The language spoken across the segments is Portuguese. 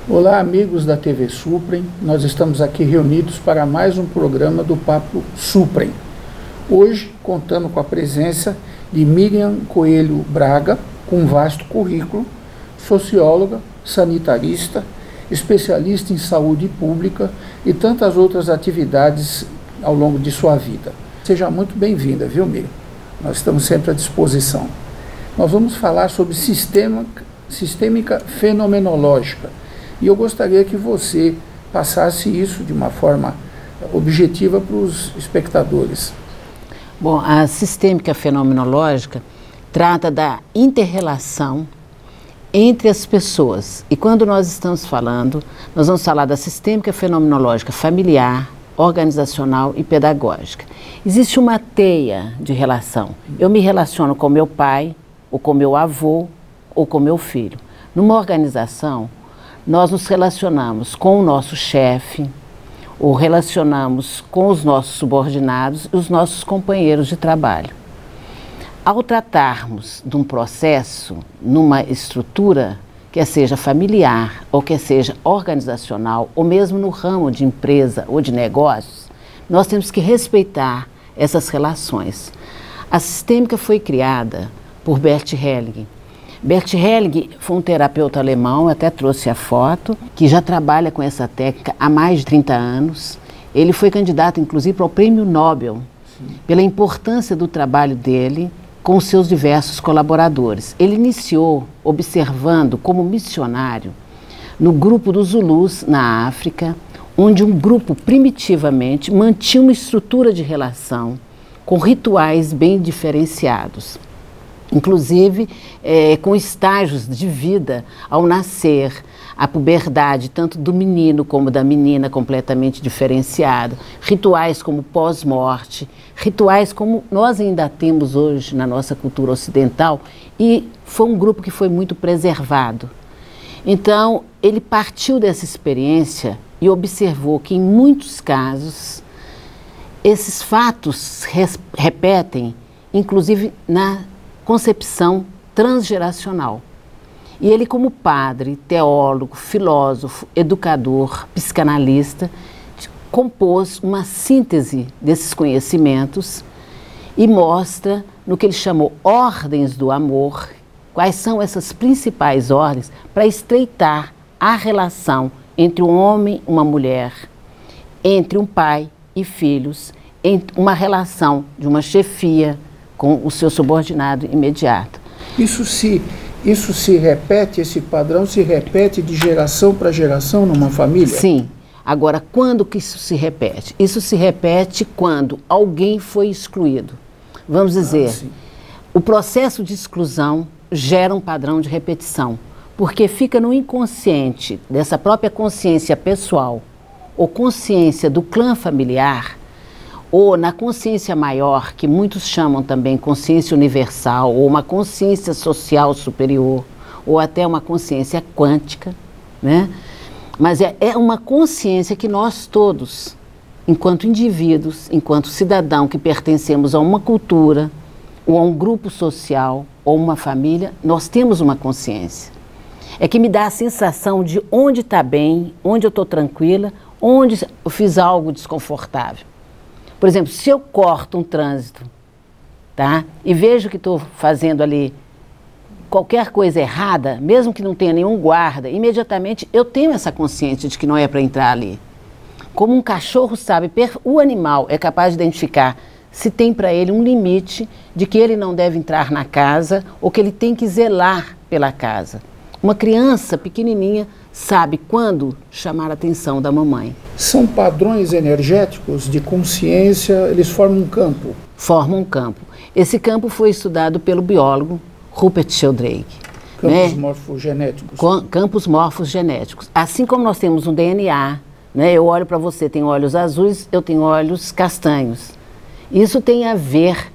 Olá, amigos da TV Suprem. Nós estamos aqui reunidos para mais um programa do Papo Suprem. Hoje, contando com a presença de Miriam Coelho Braga, com um vasto currículo, socióloga, sanitarista, especialista em saúde pública e tantas outras atividades ao longo de sua vida. Seja muito bem-vinda, viu, Miriam? Nós estamos sempre à disposição. Nós vamos falar sobre sistêmica fenomenológica. E eu gostaria que você passasse isso de uma forma objetiva para os espectadores. Bom, a sistêmica fenomenológica trata da inter-relação entre as pessoas. E quando nós estamos falando, nós vamos falar da sistêmica fenomenológica familiar, organizacional e pedagógica. Existe uma teia de relação. Eu me relaciono com meu pai, ou com meu avô, ou com meu filho. Numa organização, nós nos relacionamos com o nosso chefe, ou relacionamos com os nossos subordinados e os nossos companheiros de trabalho. Ao tratarmos de um processo, numa estrutura, quer seja familiar, ou quer seja organizacional, ou mesmo no ramo de empresa ou de negócios, nós temos que respeitar essas relações. A sistêmica foi criada por Bert Helling. Bert Helling foi um terapeuta alemão, até trouxe a foto, que já trabalha com essa técnica há mais de 30 anos. Ele foi candidato, inclusive, ao Prêmio Nobel, pela importância do trabalho dele com os seus diversos colaboradores. Ele iniciou observando como missionário no grupo dos Zulus, na África, onde um grupo primitivamente mantinha uma estrutura de relação com rituais bem diferenciados. Inclusive com estágios de vida ao nascer, a puberdade, tanto do menino como da menina, completamente diferenciado, rituais como pós-morte, rituais como nós ainda temos hoje na nossa cultura ocidental, e foi um grupo que foi muito preservado. Então, ele partiu dessa experiência e observou que, em muitos casos, esses fatos repetem, inclusive na concepção transgeracional. E ele, como padre, teólogo, filósofo, educador, psicanalista, compôs uma síntese desses conhecimentos e mostra no que ele chamou ordens do amor, quais são essas principais ordens para estreitar a relação entre um homem e uma mulher, entre um pai e filhos, entre uma relação de uma chefia com o seu subordinado imediato. Isso se repete, esse padrão se repete de geração para geração numa família? Sim. Agora, quando que isso se repete? Isso se repete quando alguém foi excluído. Vamos dizer, o processo de exclusão gera um padrão de repetição, porque fica no inconsciente dessa própria consciência pessoal ou consciência do clã familiar, ou na consciência maior, que muitos chamam também consciência universal, ou uma consciência social superior, ou até uma consciência quântica, né? Mas é uma consciência que nós todos, enquanto indivíduos, enquanto cidadão que pertencemos a uma cultura, ou a um grupo social, ou uma família, nós temos uma consciência. É que me dá a sensação de onde está bem, onde eu estou tranquila, onde eu fiz algo desconfortável. Por exemplo, se eu corto um trânsito, tá? E vejo que estou fazendo ali qualquer coisa errada, mesmo que não tenha nenhum guarda, imediatamente eu tenho essa consciência de que não é para entrar ali. Como um cachorro sabe, o animal é capaz de identificar se tem para ele um limite de que ele não deve entrar na casa ou que ele tem que zelar pela casa. Uma criança pequenininha sabe quando chamar a atenção da mamãe. São padrões energéticos de consciência, eles formam um campo? Formam um campo. Esse campo foi estudado pelo biólogo Rupert Sheldrake. Campos morfogenéticos. Campos morfogenéticos. Assim como nós temos um DNA, né? Eu olho para você, tem olhos azuis, eu tenho olhos castanhos. Isso tem a ver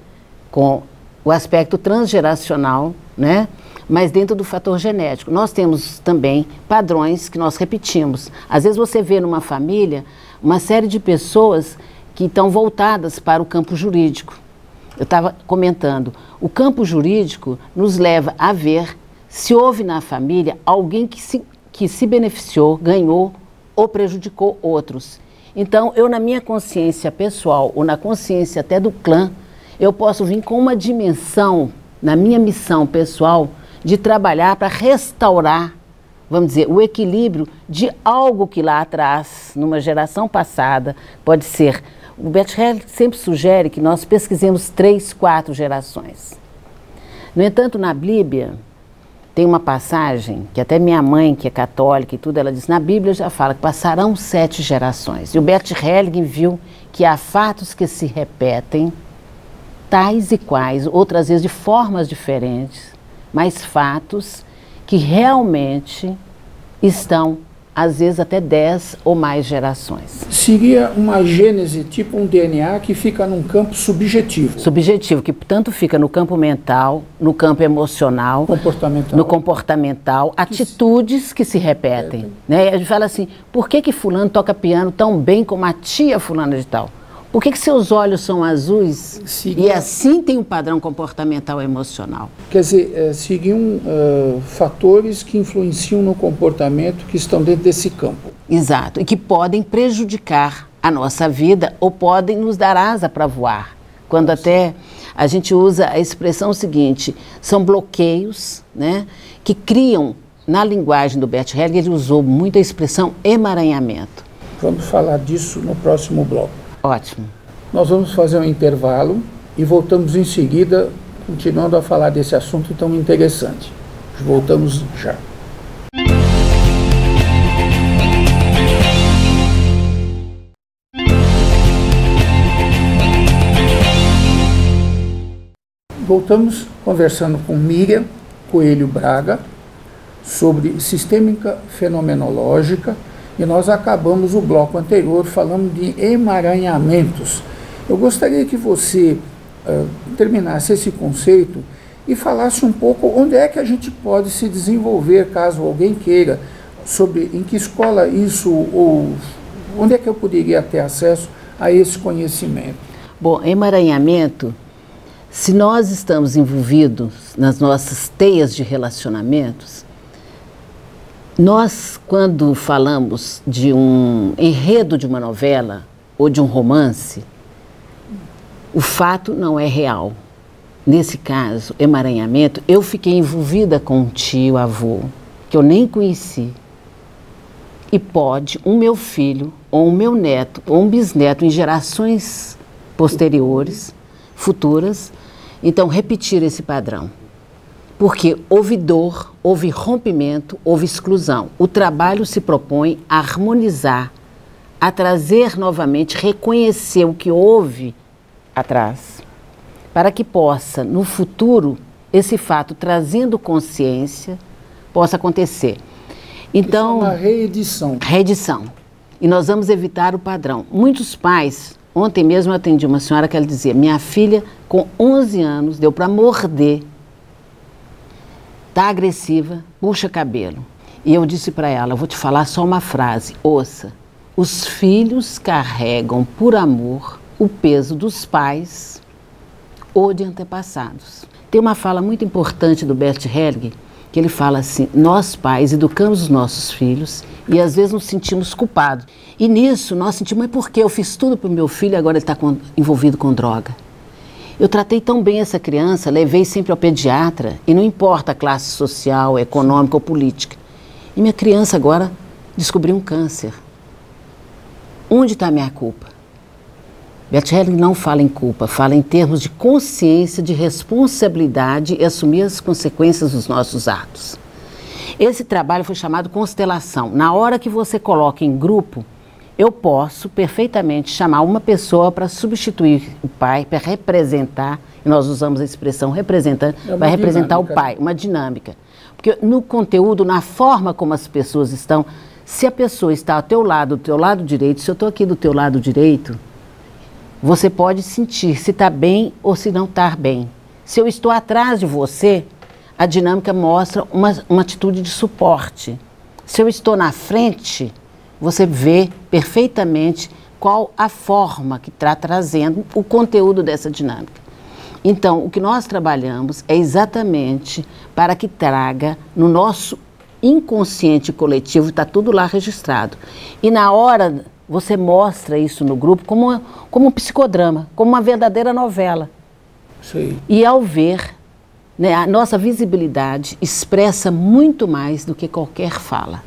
com o aspecto transgeracional, né? Mas dentro do fator genético. Nós temos também padrões que nós repetimos. Às vezes você vê numa família uma série de pessoas que estão voltadas para o campo jurídico. Eu estava comentando, o campo jurídico nos leva a ver se houve na família alguém que se que se beneficiou, ganhou ou prejudicou outros. Então, eu na minha consciência pessoal, ou na consciência até do clã, eu posso vir com uma dimensão, na minha missão pessoal, de trabalhar para restaurar, vamos dizer, o equilíbrio de algo que lá atrás, numa geração passada, pode ser. O Bert Helling sempre sugere que nós pesquisemos 3, 4 gerações. No entanto, na Bíblia, tem uma passagem que até minha mãe, que é católica e tudo, ela diz, na Bíblia já fala que passarão 7 gerações. E o Bert Helling viu que há fatos que se repetem, tais e quais, outras vezes de formas diferentes, mas fatos que realmente estão, às vezes, até 10 ou mais gerações. Seria uma gênese, tipo um DNA que fica num campo subjetivo. Subjetivo, que tanto fica no campo mental, no campo emocional, no comportamental, atitudes que se repetem. Né? A gente fala assim, por que fulano toca piano tão bem como a tia fulana de tal? Por que seus olhos são azuis? E assim tem um padrão comportamental emocional. Quer dizer, seriam fatores que influenciam no comportamento que estão dentro desse campo. Exato, e que podem prejudicar a nossa vida ou podem nos dar asa para voar. Quando até a gente usa a expressão seguinte, são bloqueios, né, que criam, na linguagem do Bert Helling, ele usou muito a expressão emaranhamento. Vamos falar disso no próximo bloco. Ótimo. Nós vamos fazer um intervalo e voltamos em seguida, continuando a falar desse assunto tão interessante. Voltamos já. Voltamos conversando com Miriam Coelho Braga sobre sistêmica fenomenológica e nós acabamos o bloco anterior falando de emaranhamentos. Eu gostaria que você terminasse esse conceito e falasse um pouco onde é que a gente pode se desenvolver, caso alguém queira, sobre em que escola isso, ou onde é que eu poderia ter acesso a esse conhecimento. Bom, emaranhamento, se nós estamos envolvidos nas nossas teias de relacionamentos, nós, quando falamos de um enredo de uma novela ou de um romance, o fato não é real. Nesse caso, emaranhamento, eu fiquei envolvida com um tio, avô, que eu nem conheci. E pode um meu filho, ou um meu neto, ou um bisneto em gerações posteriores, futuras, então repetir esse padrão. Porque houve dor, houve rompimento, houve exclusão. O trabalho se propõe a harmonizar, a trazer novamente, reconhecer o que houve atrás, para que possa, no futuro, esse fato, trazendo consciência, possa acontecer. Então, isso é uma reedição. Reedição. E nós vamos evitar o padrão. Muitos pais, ontem mesmo eu atendi uma senhora que ela dizia, minha filha com 11 anos deu para morder, está agressiva, puxa cabelo. E eu disse para ela, eu vou te falar só uma frase, ouça, os filhos carregam por amor o peso dos pais ou de antepassados. Tem uma fala muito importante do Bert Helling, que ele fala assim, nós pais educamos os nossos filhos e às vezes nos sentimos culpados. E nisso nós sentimos, mas por que eu fiz tudo para o meu filho e agora ele está envolvido com droga? Eu tratei tão bem essa criança, levei sempre ao pediatra, e não importa a classe social, econômica ou política. E minha criança agora descobriu um câncer. Onde está a minha culpa? Bert Helling não fala em culpa, fala em termos de consciência, de responsabilidade e assumir as consequências dos nossos atos. Esse trabalho foi chamado constelação. Na hora que você coloca em grupo, eu posso perfeitamente chamar uma pessoa para substituir o pai, para representar, e nós usamos a expressão representante, vai representar o pai, uma dinâmica. Porque no conteúdo, na forma como as pessoas estão, se a pessoa está ao teu lado, do teu lado direito, se eu estou aqui do teu lado direito, você pode sentir se está bem ou se não está bem. Se eu estou atrás de você, a dinâmica mostra uma atitude de suporte. Se eu estou na frente, você vê perfeitamente qual a forma que está trazendo o conteúdo dessa dinâmica. Então, o que nós trabalhamos é exatamente para que traga no nosso inconsciente coletivo, está tudo lá registrado. E na hora você mostra isso no grupo como um psicodrama, como uma verdadeira novela. Sim. E ao ver, né, a nossa visibilidade expressa muito mais do que qualquer fala.